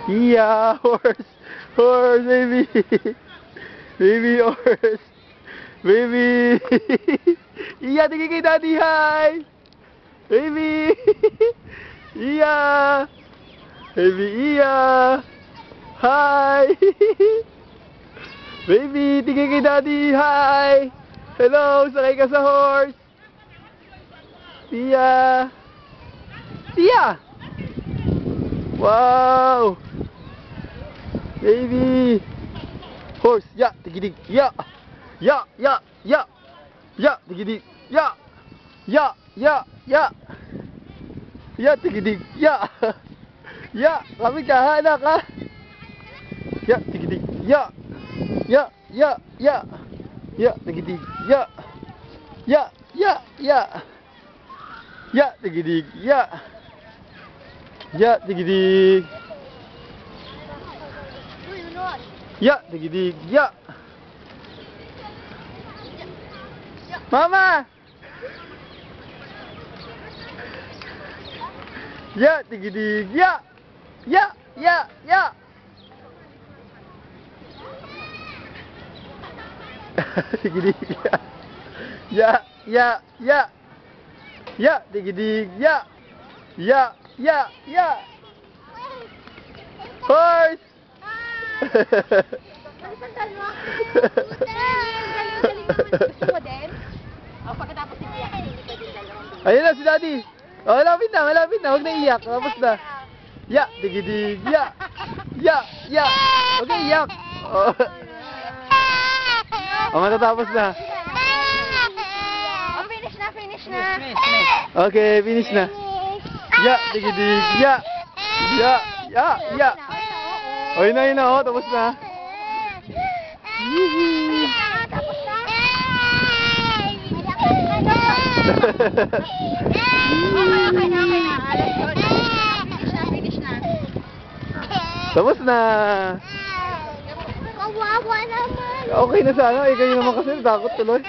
Yeah, horse. Horse, baby. Baby horse. Baby. Yeah, tingin kay daddy, hi. Baby. Yeah. Baby, yeah. Hi. Baby, tingin kay daddy, hi. Hello, sakay ka sa horse. Tia. Tia. Wow. Baby. Horse, ya, tigidig, ya. Ya, ya, ya. Ya, tigidig, ya. Ya, ya, ya. Ya, tigidig, ya. Ya, kami ka, anak ha. Ya, tigidig, ya. Ya, ya, ya. Ya, tigidig, ya. Ya, ya, ya. Ya, tigidig, ya. Ya, tigidig. Ya, tigidig, ya. Mama! Ya, tigidig, ya. Ya, ya, ya. Tigidig, ya. Ya, ya, ya. Ya, tigidig, ya. Ya, ya, ya. Horse! Galing mo. Gusto mo din? O, pagkatapos iiyak, hindi pwede dalawang. Ayun na si daddy. Oh, malapit na, malapit na. Huwag na iyak. Tapos na. Ya, tigidig, ya. Ya, ya. Huwag na iyak. Oh. Oh, matatapos na. Oh, finish na, finish na. Okay, finish na. Ya, tigidig, ya. Ya, ya, ya. Oh, yun na, oh. Tapos na. Tapos na. Okay na. Finish na. Tapos na. Kawawa naman. Okay na sana. Eh, kayo naman kasi. Takot tuloy.